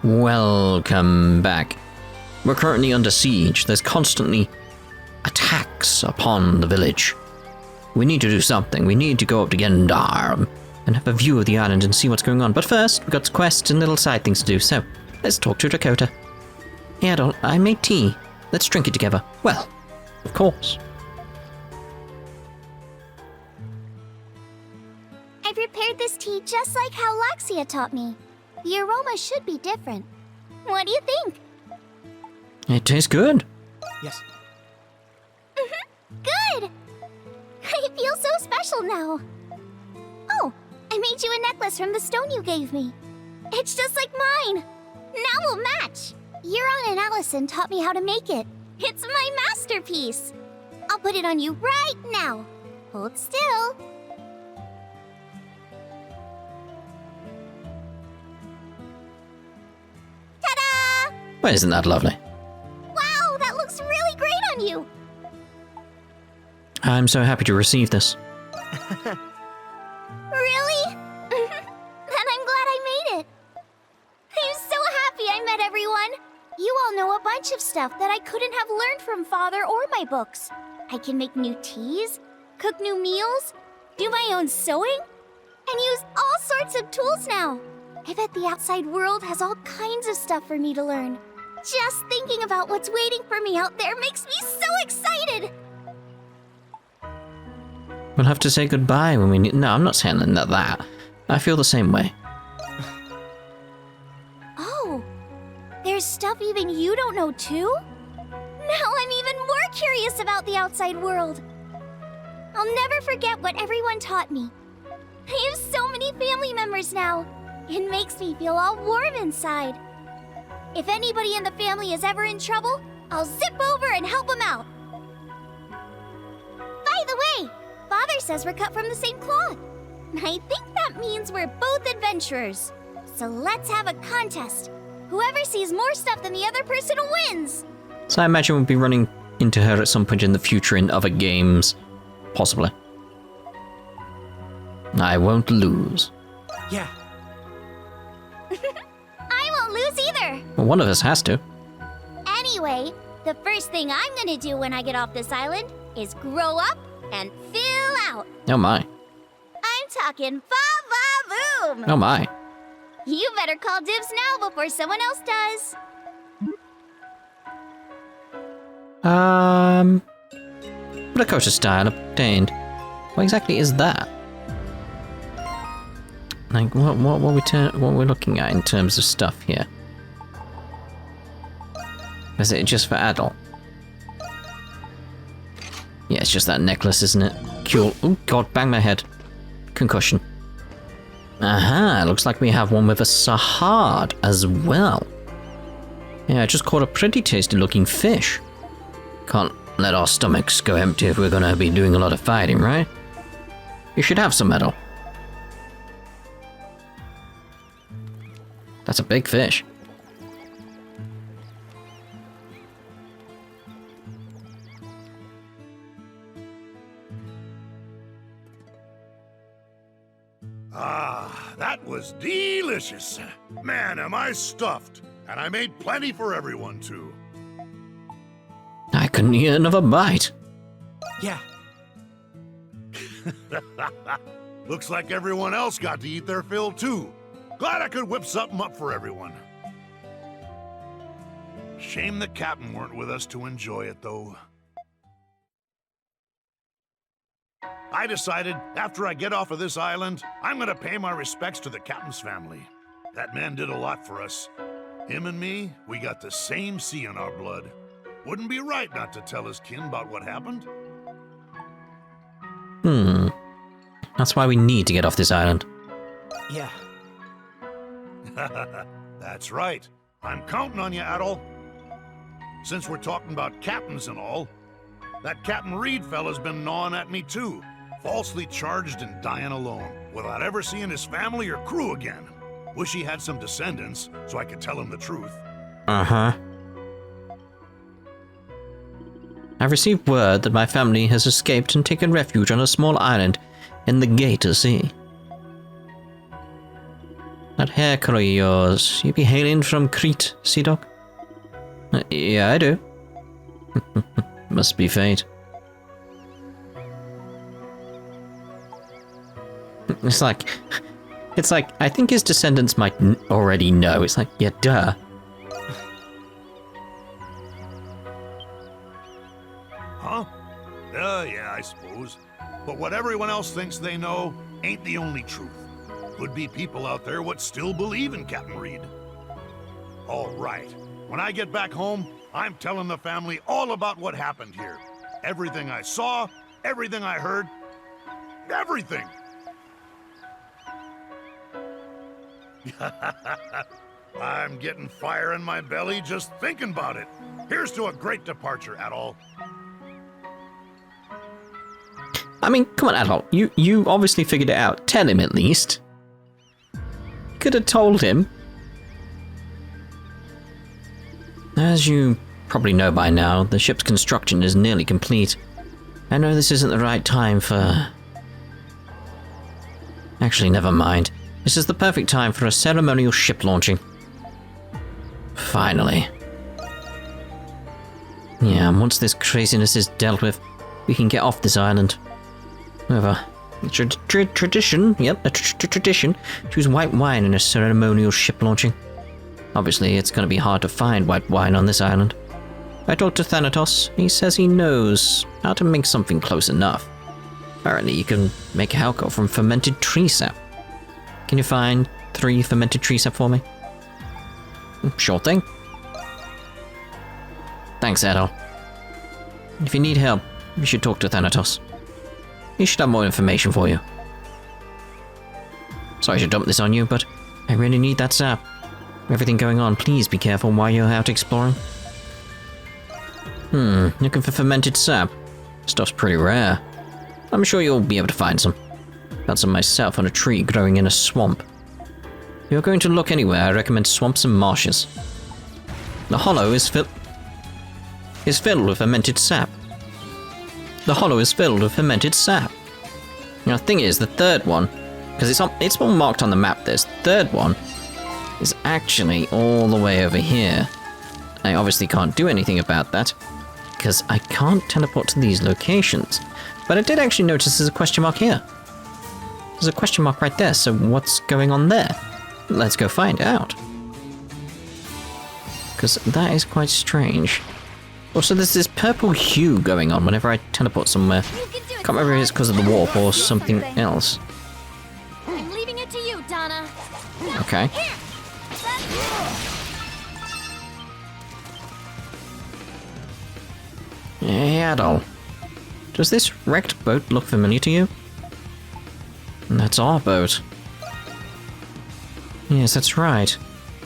Welcome back. We're currently under siege. There's constantly attacks upon the village. We need to do something. We need to go up to Gendar and have a view of the island and see what's going on. But first, we've got quests and little side things to do, so let's talk to Dakota. Hey Adol, I made tea. Let's drink it together. Well, of course. I prepared this tea just like how Laxia taught me. The aroma should be different. What do you think? It tastes good. Yes. Good! I feel so special now. Oh, I made you a necklace from the stone you gave me. It's just like mine. Now we'll match. Euron and Allison taught me how to make it. It's my masterpiece. I'll put it on you right now. Hold still. Ta-da! Well, isn't that lovely? Wow, that looks really great on you. I'm so happy to receive this. Really? Then I'm glad I made it. I'm so happy I met everyone. You all know a bunch of stuff that I couldn't have learned from Father or my books. I can make new teas, cook new meals, do my own sewing, and use all sorts of tools now. I bet the outside world has all kinds of stuff for me to learn. Just thinking about what's waiting for me out there makes me so excited. We'll have to say goodbye when we need... No, I'm not saying that. I feel the same way. Oh, there's stuff even you don't know too? Now I'm even more curious about the outside world. I'll never forget what everyone taught me. I have so many family members now. It makes me feel all warm inside. If anybody in the family is ever in trouble, I'll zip over and help them out. By the way, Father says we're cut from the same cloth. I think that means we're both adventurers. So let's have a contest. Whoever sees more stuff than the other person wins. So I imagine we'll be running into her at some point in the future in other games. Possibly. I won't lose. Yeah. I won't lose either. Well, one of us has to. Anyway, the first thing I'm gonna do when I get off this island is grow up and fill out. Oh my. I'm talking ba-ba-boom. Oh my. You better call dibs now before someone else does. Dakota style obtained. What exactly is that? Like, what we're looking at in terms of stuff here? Is it just for Adol? Yeah, it's just that necklace, isn't it? Cool. Oh god, bang my head. Concussion. Aha, looks like we have one with a Sahad as well. Yeah, I just caught a pretty tasty looking fish. Can't let our stomachs go empty if we're gonna be doing a lot of fighting, right? You should have some metal. That's a big fish. Ah, that was delicious. Man, am I stuffed. And I made plenty for everyone, too. I couldn't eat another bite. Yeah. Looks like everyone else got to eat their fill, too. Glad I could whip something up for everyone. Shame the captain weren't with us to enjoy it, though. I decided, after I get off of this island, I'm gonna pay my respects to the captain's family. That man did a lot for us. Him and me, we got the same sea in our blood. Wouldn't be right not to tell his kin about what happened. That's why we need to get off this island. Yeah. That's right. I'm counting on you, Adol. Since we're talking about captains and all, that Captain Reed fella's been gnawing at me too. Falsely charged and dying alone, without ever seeing his family or crew again. Wish he had some descendants, so I could tell him the truth. Uh-huh. I've received word that my family has escaped and taken refuge on a small island in the Gator Sea. That hair colour of yours, you be hailing from Crete, Sea Dog? Yeah, I do. Must be fate. It's like, I think his descendants might already know. It's like, yeah, duh. Huh? Yeah, I suppose. But what everyone else thinks they know ain't the only truth. Could be people out there what still believe in Captain Reed. All right. When I get back home, I'm telling the family all about what happened here. Everything I saw, everything I heard, everything! I'm getting fire in my belly just thinking about it. Here's to a great departure, Adol. I mean, come on, Adol. You obviously figured it out. Tell him at least. Could have told him. As you probably know by now, the ship's construction is nearly complete. I know this isn't the right time for... Actually, never mind. This is the perfect time for a ceremonial ship launching. Finally. Yeah, and once this craziness is dealt with, we can get off this island. However, tradition, yep, a tradition, to use white wine in a ceremonial ship launching. Obviously, it's going to be hard to find white wine on this island. I talked to Thanatos. He says he knows how to make something close enough. Apparently, you can make alcohol from fermented tree sap. Can you find 3 fermented tree sap for me? Sure thing. Thanks, Adol. If you need help, you should talk to Thanatos. He should have more information for you. Sorry to dump this on you, but I really need that sap. Everything going on, please be careful while you're out exploring. Looking for fermented sap. Stuff's pretty rare. I'm sure you'll be able to find some. Found some myself on a tree growing in a swamp. If you're going to look anywhere, I recommend swamps and marshes. The hollow is filled with fermented sap. The hollow is filled with fermented sap. Now, the thing is, the third one, because it's all marked on the map, this third one is actually all the way over here. I obviously can't do anything about that, because I can't teleport to these locations. But I did actually notice there's a question mark here. There's a question mark right there, so what's going on there? Let's go find out. Because that is quite strange. Also, there's this purple hue going on whenever I teleport somewhere. Can't remember if it's because of the warp or something else. I'm leaving it to you, Donna. Okay. Hey, Adol. Does this wrecked boat look familiar to you? That's our boat. Yes, that's right.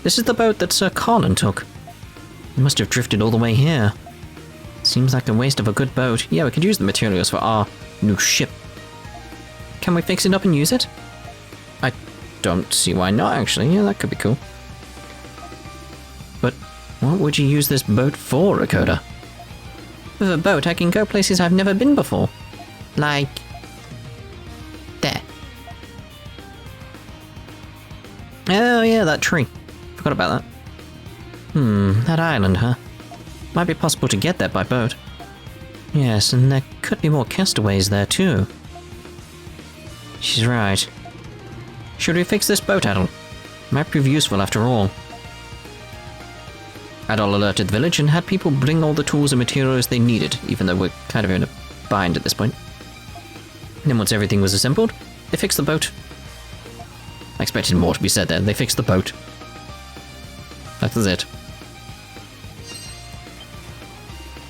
This is the boat that Sir Colin took. He must have drifted all the way here. Seems like a waste of a good boat. Yeah, we could use the materials for our new ship. Can we fix it up and use it? I don't see why not, actually. Yeah, that could be cool. But what would you use this boat for, Rakoda? With a boat, I can go places I've never been before. Like... there. Oh yeah, that tree. Forgot about that. That island, huh? Might be possible to get there by boat. Yes, and there could be more castaways there too. She's right. Should we fix this boat, Adol? Might prove useful after all. Adol alerted the village and had people bring all the tools and materials they needed, even though we're kind of in a bind at this point. And then once everything was assembled, they fixed the boat. I expected more to be said there. They fixed the boat. That was it.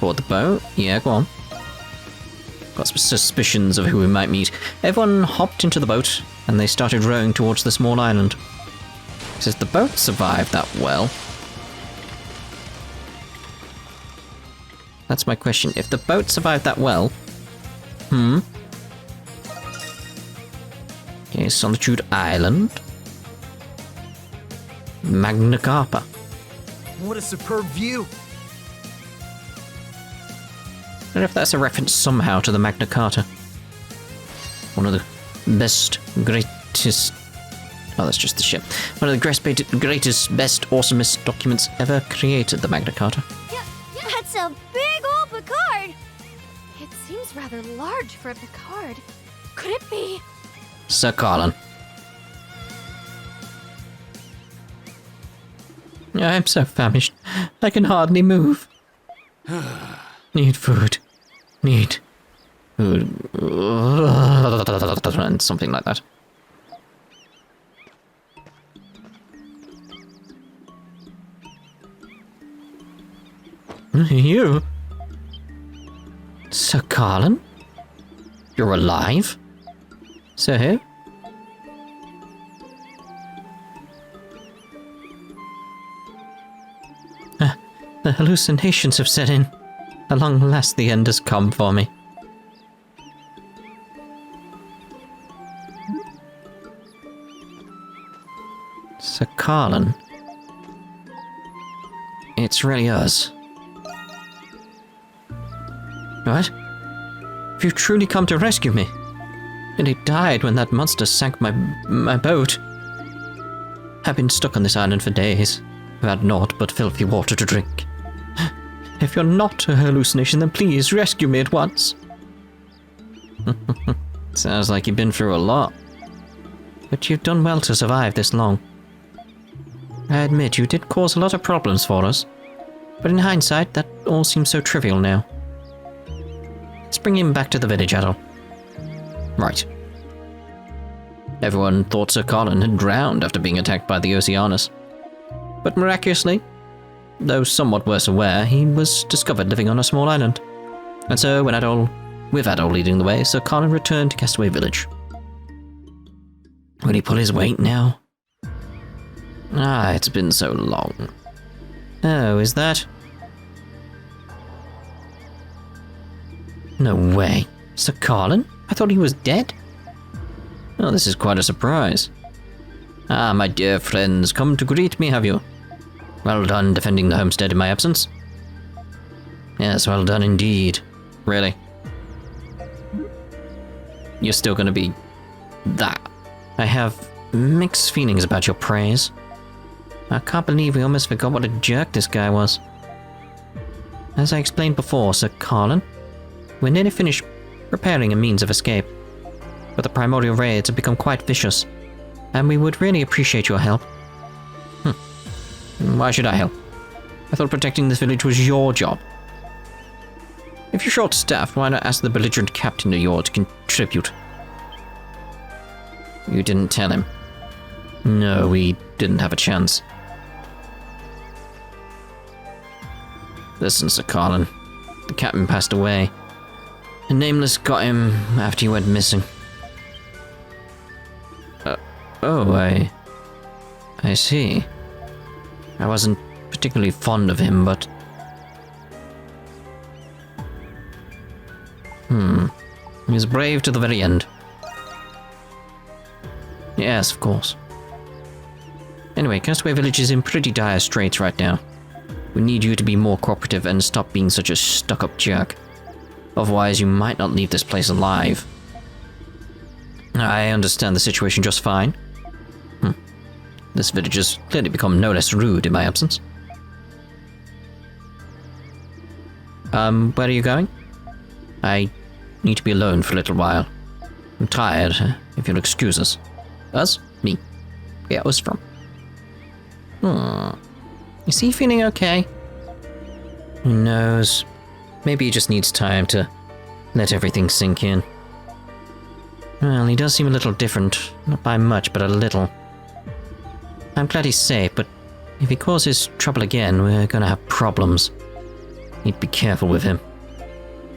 Board the boat? Yeah, go on. Got some suspicions of who we might meet. Everyone hopped into the boat, and they started rowing towards the small island. Says the boat survived that well. That's my question. If the boat survived that well... Okay, Solitude Island. Magna Carta. What a superb view! I don't know if that's a reference somehow to the Magna Carta. One of the best, greatest Oh, that's just the ship. One of the greatest, best, awesomest documents ever created, the Magna Carta. Yeah, that's a big old Picard! It seems rather large for a Picard. Could it be? Sir Colin. I'm so famished. I can hardly move. Need food. Need food. And something like that. You? Sir Colin? You're alive? Sir who? The hallucinations have set in. At long last the end has come for me. Sir Colin. It's really us. What? Have you truly come to rescue me? And he died when that monster sank my boat. I've been stuck on this island for days. I've had naught but filthy water to drink. If you're not a hallucination, then please rescue me at once. Sounds like you've been through a lot. But you've done well to survive this long. I admit you did cause a lot of problems for us. But in hindsight, that all seems so trivial now. Let's bring him back to the village, Adol. Right. Everyone thought Sir Colin had drowned after being attacked by the Oceanus. But miraculously, though somewhat worse aware, he was discovered living on a small island. And so, with Adol leading the way, Sir Colin returned to Castaway Village. Will he pull his weight now? Ah, it's been so long. Oh, is that? No way. Sir Colin? I thought he was dead. Oh, this is quite a surprise. Ah, my dear friends, come to greet me, have you? Well done defending the homestead in my absence. Yes, well done indeed. Really? You're still gonna be that. I have mixed feelings about your praise. I can't believe we almost forgot what a jerk this guy was. As I explained before, Sir Colin, we're nearly finished preparing a means of escape. But the primordial raids have become quite vicious, and we would really appreciate your help. Why should I help? I thought protecting this village was your job. If you're short-staffed, why not ask the belligerent captain of yours to contribute? You didn't tell him. No, we didn't have a chance. Listen, Sir Colin. The captain passed away. A nameless got him after you went missing. I see. I wasn't particularly fond of him, but... He was brave to the very end. Yes, of course. Anyway, Castaway Village is in pretty dire straits right now. We need you to be more cooperative and stop being such a stuck-up jerk. Otherwise, you might not leave this place alive. I understand the situation just fine. This village has clearly become no less rude in my absence. Where are you going? I need to be alone for a little while. I'm tired, if you'll excuse us. Us? Me. Yeah, us from. Is he feeling okay? Who knows? Maybe he just needs time to let everything sink in. Well, he does seem a little different. Not by much, but a little. I'm glad he's safe, but if he causes trouble again, we're gonna have problems. Need to be careful with him.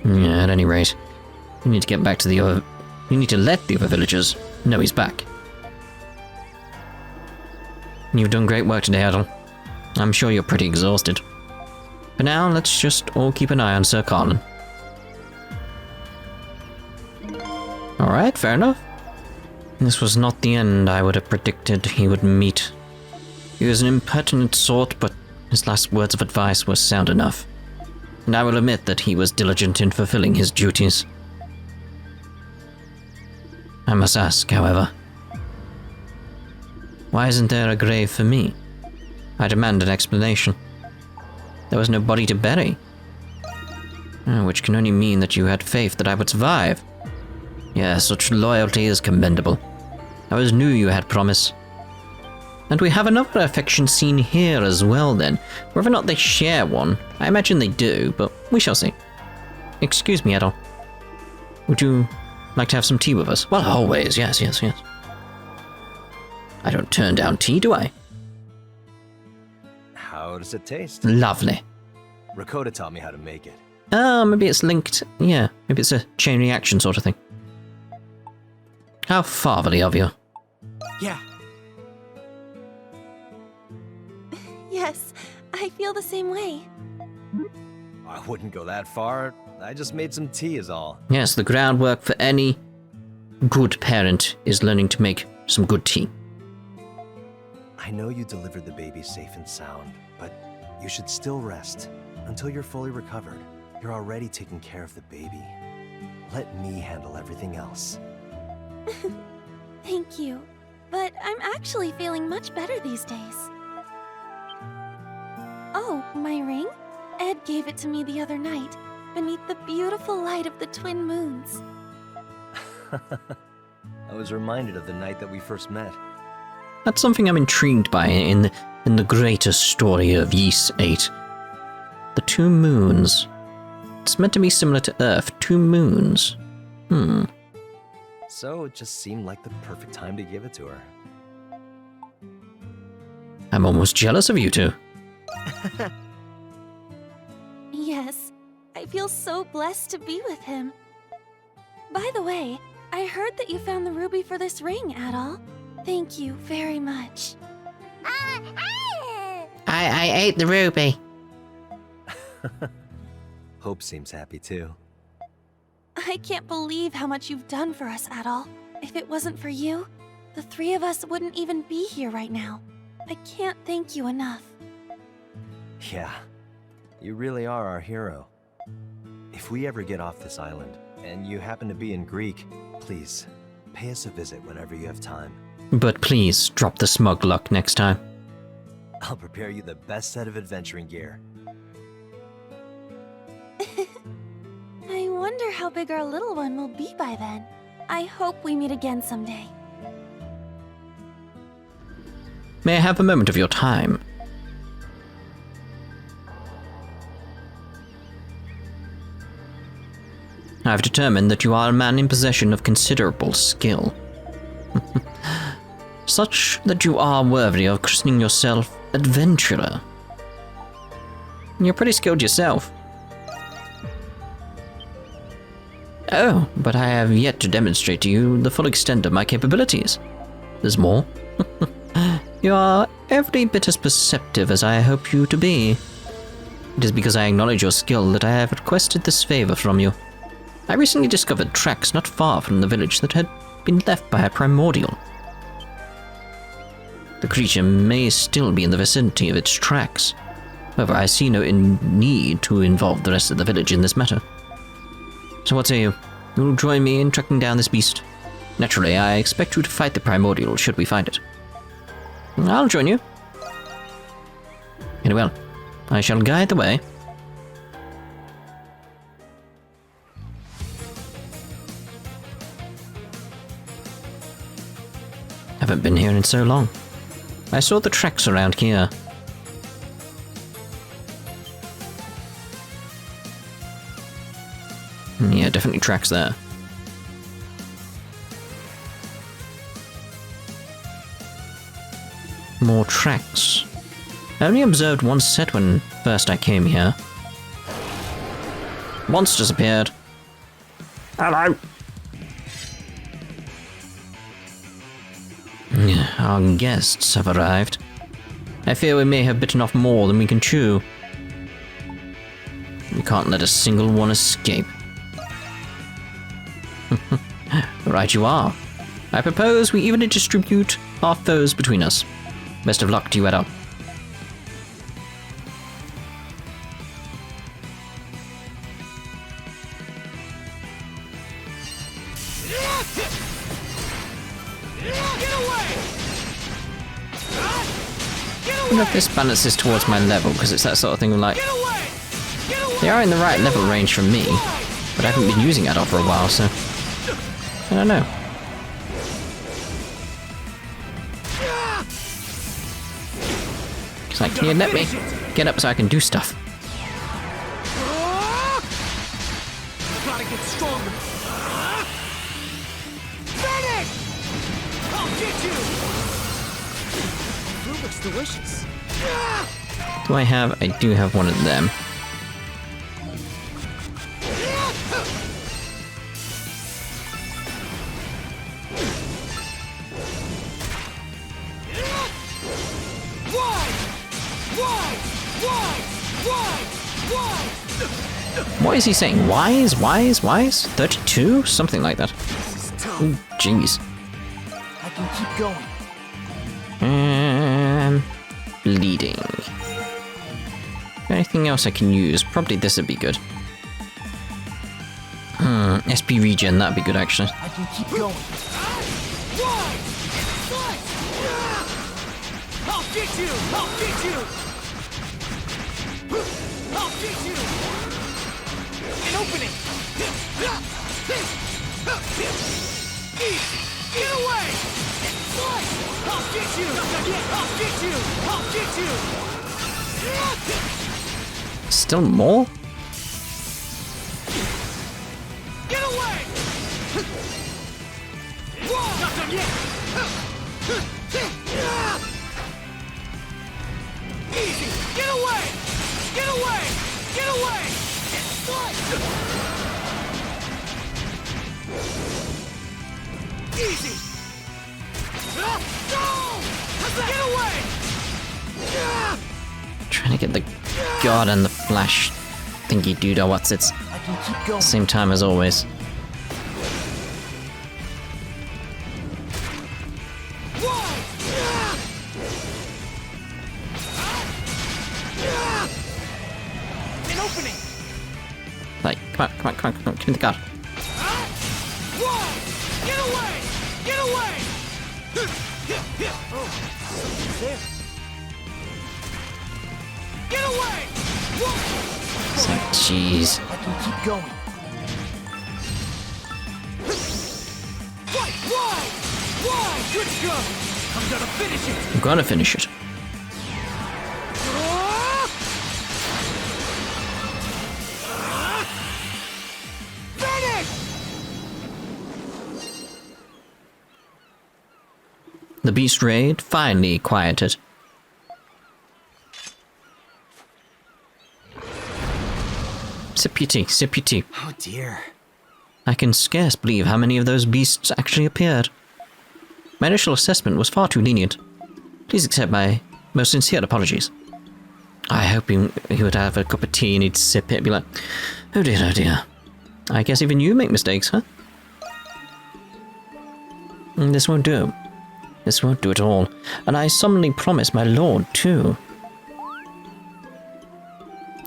Yeah, at any rate, we need to get back to the other... We need to let the other villagers know he's back. You've done great work today, Adol. I'm sure you're pretty exhausted. For now, let's just all keep an eye on Sir Colin. Alright, fair enough. This was not the end I would have predicted he would meet. He was an impertinent sort, but his last words of advice were sound enough. And I will admit that he was diligent in fulfilling his duties. I must ask, however, Why isn't there a grave for me? I demand an explanation. There was no body to bury. Which can only mean that you had faith that I would survive. Yeah, such loyalty is commendable. I always knew you had promise. And we have another affection scene here as well then. Whether or not they share one, I imagine they do, but we shall see. Excuse me, Adol. Would you like to have some tea with us? Well, always, yes. I don't turn down tea, do I? How does it taste? Lovely. Rakota taught me how to make it. Maybe it's linked. Yeah, maybe it's a chain reaction sort of thing. How fatherly of you. Yeah. Yes, I feel the same way. I wouldn't go that far. I just made some tea is all. Yes, the groundwork for any good parent is learning to make some good tea. I know you delivered the baby safe and sound, but you should still rest until you're fully recovered. You're already taking care of the baby. Let me handle everything else. Thank you, but I'm actually feeling much better these days. Oh, my ring? Ed gave it to me the other night, beneath the beautiful light of the twin moons. I was reminded of the night that we first met. That's something I'm intrigued by in the greater story of Ys VIII. The two moons. It's meant to be similar to Earth. Two moons. So it just seemed like the perfect time to give it to her. I'm almost jealous of you two. Yes, I feel so blessed to be with him. By the way, I heard that you found the ruby for this ring, Adol. Thank you very much. I ate the ruby. Hope seems happy too. I can't believe how much you've done for us, Adol. If it wasn't for you, the three of us wouldn't even be here right now. I can't thank you enough. Yeah, you really are our hero. If we ever get off this island, and you happen to be in Greek, please, pay us a visit whenever you have time. But please, drop the smug luck next time. I'll prepare you the best set of adventuring gear. I wonder how big our little one will be by then. I hope we meet again someday. May I have a moment of your time? I've determined that you are a man in possession of considerable skill. Such that you are worthy of christening yourself Adventurer. You're pretty skilled yourself. Oh, but I have yet to demonstrate to you the full extent of my capabilities. There's more. You are every bit as perceptive as I hope you to be. It is because I acknowledge your skill that I have requested this favor from you. I recently discovered tracks not far from the village that had been left by a primordial. The creature may still be in the vicinity of its tracks. However, I see no need to involve the rest of the village in this matter. So what say you? You will join me in tracking down this beast? Naturally, I expect you to fight the primordial should we find it. I'll join you. Very well. I shall guide the way. Haven't been here in so long. I saw the tracks around here. Yeah, definitely tracks there. More tracks. I only observed one set when first I came here. Monsters appeared. Hello. Our guests have arrived. I fear we may have bitten off more than we can chew. We can't let a single one escape. Right you are. I propose we evenly distribute our foes between us. Best of luck to you, Adol. wonder if this balances towards my level, because it's that sort of thing like... They are in the right level range from me, but I haven't been using Adol for a while, so... I don't know. It's like, can you let me get up so I can do stuff? Gotta get stronger. Finish! I'll get you! Food looks delicious. Do I have? I do have one of them. What is he saying? Wise? 32? Something like that. Ooh, jeez. I can keep going. Bleeding. Anything else I can use? Probably this would be good. SP regen, that'd be good actually. I can keep going. I'll get you! I'll get you! I'll get you! An opening! Get away! I'll get you! I'll get you! I'll get you! Still more? Get away! Not done yet! Easy! Get away! Get away! Get away! Easy! Go! Get away! Trying to get the god and the flash thingy dude or what's it's I can keep going. same time as always. An opening! Like, come on, give me the god. Get away! Get away! Oh, something's there. Get away! It's like, jeez. I can keep going. Why? Good to go! I'm gonna finish it! I'm gonna finish it. Finish! The beast raid finally quieted. Sip your tea, sip your tea. Oh dear. I can scarce believe how many of those beasts actually appeared. My initial assessment was far too lenient. Please accept my most sincere apologies. I hope he would have a cup of tea and he'd sip it and be like, oh dear. I guess even you make mistakes, huh? This won't do. This won't do at all. And I solemnly promise my lord, too.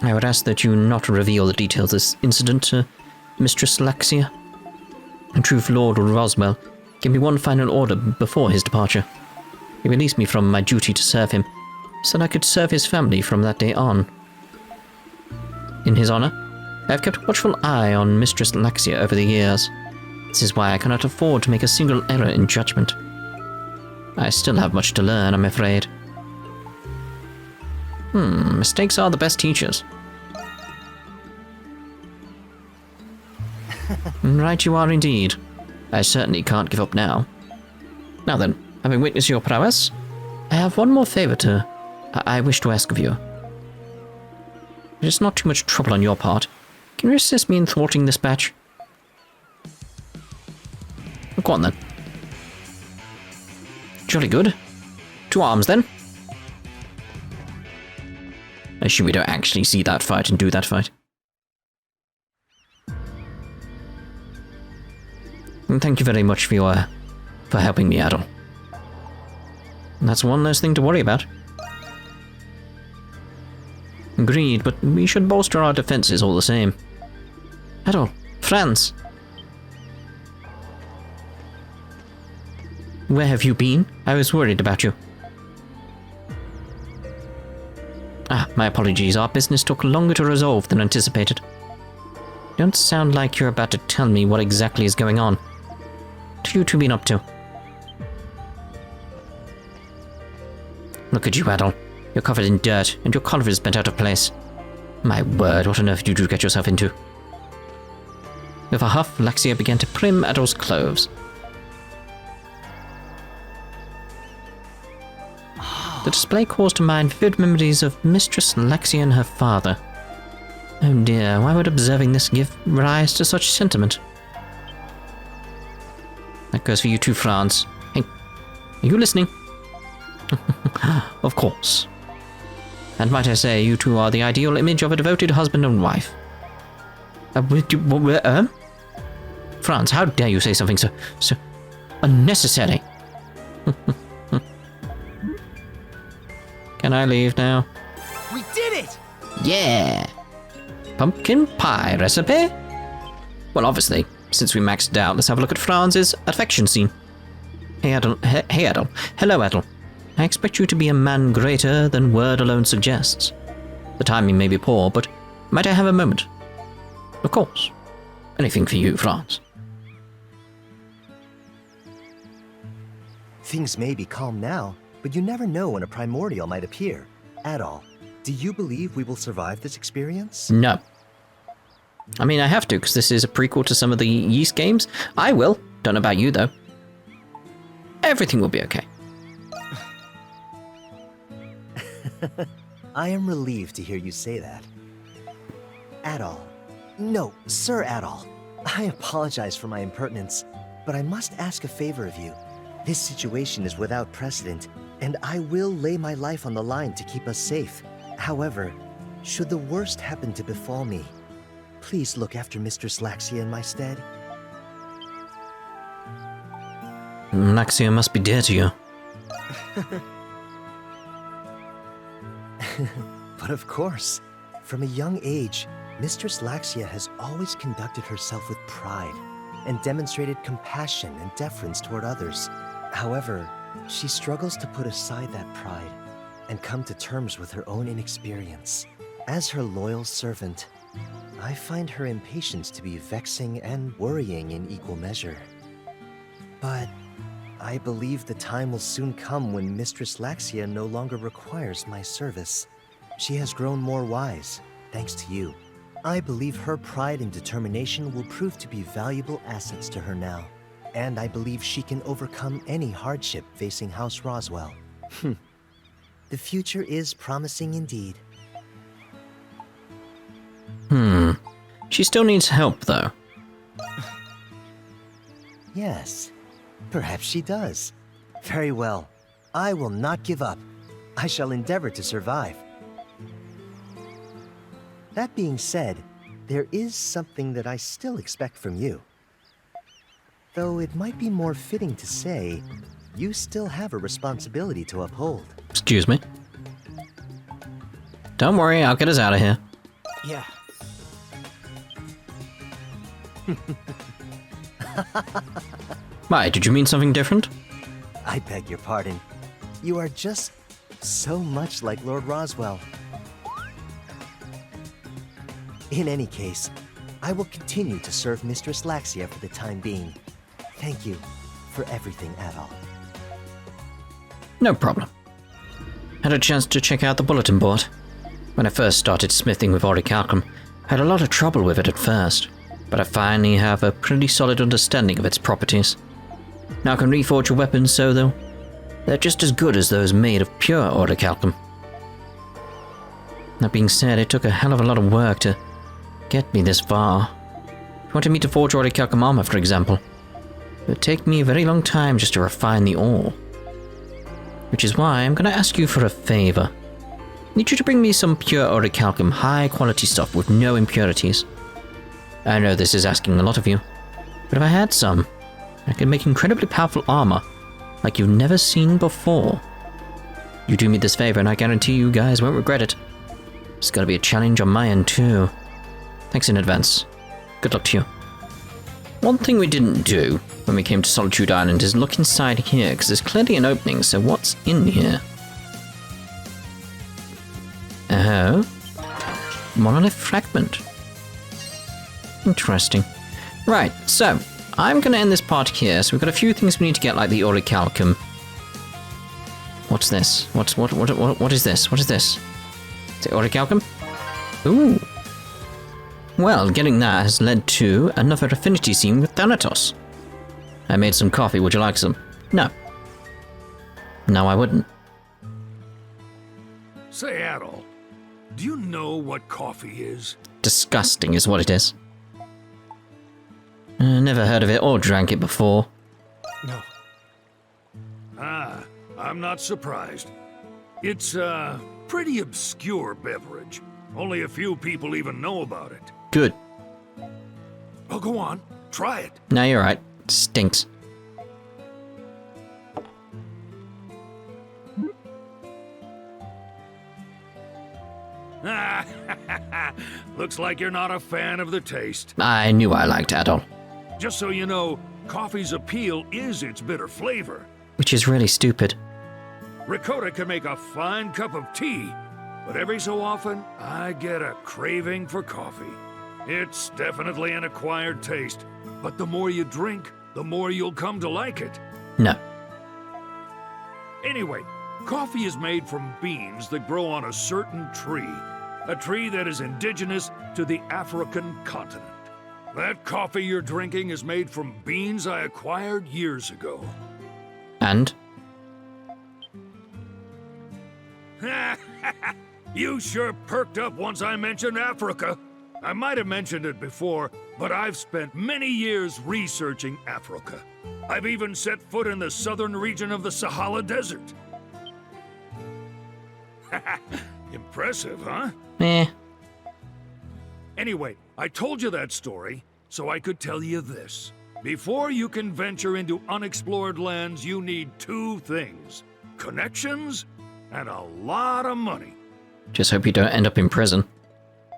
I would ask that you not reveal the details of this incident to Mistress Laxia. In truth, Lord Roswell gave me one final order before his departure. He released me from my duty to serve him, so that I could serve his family from that day on. In his honor, I have kept a watchful eye on Mistress Laxia over the years. This is why I cannot afford to make a single error in judgment. I still have much to learn, I'm afraid. Mistakes are the best teachers. Right you are indeed. I certainly can't give up now. Now then, having witnessed your prowess, I have one more favor I wish to ask of you. It is not too much trouble on your part. Can you assist me in thwarting this batch? Go on then. Jolly good. 2 arms then. I assume we don't actually see that fight and do that fight. And thank you very much for helping me, Adol. That's one less thing to worry about. Agreed, but we should bolster our defenses all the same. Adol, Franz. Where have you been? I was worried about you. My apologies, our business took longer to resolve than anticipated. Don't sound like you're about to tell me what exactly is going on. What have you two been up to? Look at you, Adol. You're covered in dirt, and your collar is bent out of place. My word, what on earth did you get yourself into? With a huff, Laxia began to prim Adol's clothes. The display caused to mind vivid memories of Mistress Laxia and her father. Oh dear, why would observing this give rise to such sentiment? That goes for you too, Franz. Hey, are you listening? Of course. And might I say, you two are the ideal image of a devoted husband and wife. Franz, how dare you say something so unnecessary? Can I leave now? We did it! Yeah! Pumpkin pie recipe? Well, obviously, since we maxed out, let's have a look at Franz's affection scene. Hey, Adol. Hey, Adol. Hello, Adol. I expect you to be a man greater than word alone suggests. The timing may be poor, but might I have a moment? Of course. Anything for you, Franz. Things may be calm now, but you never know when a primordial might appear. Adol, do you believe we will survive this experience? No. I mean, I have to, because this is a prequel to some of the Ys games. I will. Don't know about you, though. Everything will be okay. I am relieved to hear you say that. Adol. No, Sir Adol. I apologize for my impertinence, but I must ask a favor of you. This situation is without precedent, and I will lay my life on the line to keep us safe. However, should the worst happen to befall me, please look after Mistress Laxia in my stead. Laxia must be dear to you. But of course, from a young age, Mistress Laxia has always conducted herself with pride and demonstrated compassion and deference toward others. However, she struggles to put aside that pride and come to terms with her own inexperience. As her loyal servant, I find her impatience to be vexing and worrying in equal measure. But I believe the time will soon come when Mistress Laxia no longer requires my service. She has grown more wise, thanks to you. I believe her pride and determination will prove to be valuable assets to her now. And I believe she can overcome any hardship facing House Roswell. The future is promising indeed. She still needs help, though. Yes, perhaps she does. Very well. I will not give up. I shall endeavor to survive. That being said, there is something that I still expect from you. Though it might be more fitting to say, you still have a responsibility to uphold. Excuse me. Don't worry, I'll get us out of here. Yeah. Why, did you mean something different? I beg your pardon. You are just so much like Lord Roswell. In any case, I will continue to serve Mistress Laxia for the time being. Thank you for everything, Adol. No problem. Had a chance to check out the bulletin board. When I first started smithing with orichalcum, I had a lot of trouble with it at first, but I finally have a pretty solid understanding of its properties. Now I can reforge your weapons so, though, they're just as good as those made of pure orichalcum. That being said, it took a hell of a lot of work to get me this far. If you wanted me to forge orichalcum armor, for example, it would take me a very long time just to refine the ore. Which is why I'm going to ask you for a favor. I need you to bring me some pure orichalcum, high quality stuff with no impurities. I know this is asking a lot of you, but if I had some, I could make incredibly powerful armor like you've never seen before. You do me this favor and I guarantee you guys won't regret it. It's gotta be a challenge on my end too. Thanks in advance. Good luck to you. One thing we didn't do when we came to Solitude Island is look inside here, because there's clearly an opening, so what's in here? Oh? Monolith fragment. Interesting. Right, so I'm going to end this part here. So we've got a few things we need to get, like the orichalcum. What's this? What is this? What is this? Is it orichalcum? Ooh. Well, getting that has led to another affinity scene with Thanatos. I made some coffee. Would you like some? No. No, I wouldn't. Say, Adol, do you know what coffee is? Disgusting is what it is. Never heard of it or drank it before. No. Ah, I'm not surprised. It's a pretty obscure beverage. Only a few people even know about it. Good. Oh, go on. Try it. No, you're right. It stinks. Looks like you're not a fan of the taste. I knew I liked Adol. Just so you know, coffee's appeal is its bitter flavor. Which is really stupid. Ricotta can make a fine cup of tea, but every so often, I get a craving for coffee. It's definitely an acquired taste, but the more you drink, the more you'll come to like it. No. Anyway, coffee is made from beans that grow on a certain tree. A tree that is indigenous to the African continent. That coffee you're drinking is made from beans I acquired years ago. And? You sure perked up once I mentioned Africa. I might have mentioned it before, but I've spent many years researching Africa. I've even set foot in the southern region of the Sahara Desert. Impressive, huh? Eh. Anyway, I told you that story, so I could tell you this. Before you can venture into unexplored lands, you need two things. Connections and a lot of money. Just hope you don't end up in prison.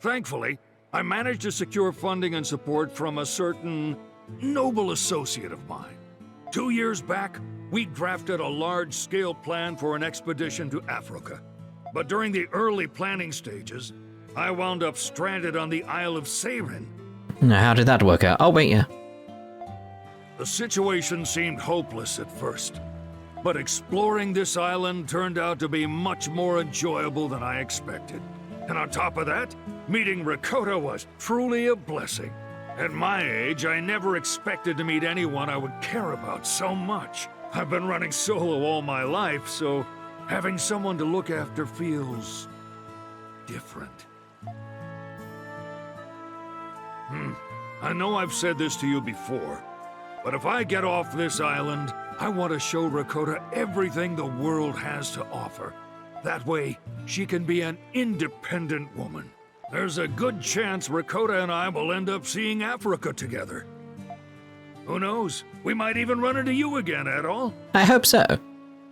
Thankfully, I managed to secure funding and support from a certain noble associate of mine. 2 years back, we drafted a large-scale plan for an expedition to Africa. But during the early planning stages, I wound up stranded on the Isle of Seiren. Now, how did that work out? Oh, wait, yeah. The situation seemed hopeless at first, but exploring this island turned out to be much more enjoyable than I expected. And on top of that, meeting Ricotta was truly a blessing. At my age, I never expected to meet anyone I would care about so much. I've been running solo all my life, so having someone to look after feels different. I know I've said this to you before, but if I get off this island, I want to show Ricotta everything the world has to offer. That way, she can be an independent woman. There's a good chance Ricotta and I will end up seeing Africa together. Who knows? We might even run into you again, Adol. I hope so.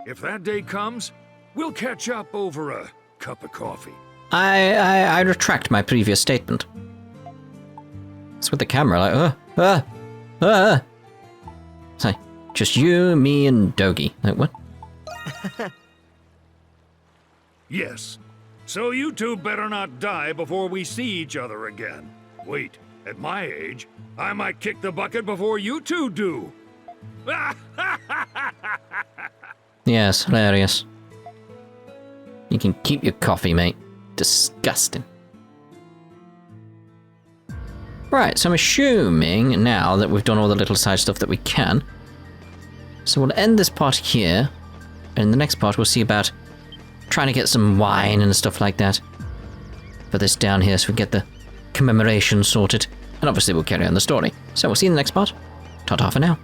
If that day comes, we'll catch up over a cup of coffee. I retract my previous statement. It's with the camera, like, So, just you, me, and Dogi. Like, what? Yes. So you two better not die before we see each other again. Wait, at my age, I might kick the bucket before you two do. Yes, hilarious. You can keep your coffee, mate. Disgusting. Right, so I'm assuming now that we've done all the little side stuff that we can. So we'll end this part here. And in the next part, we'll see about trying to get some wine and stuff like that for this down here, so we get the commemoration sorted. And obviously we'll carry on the story. So we'll see you in the next part. Ta-ta for now.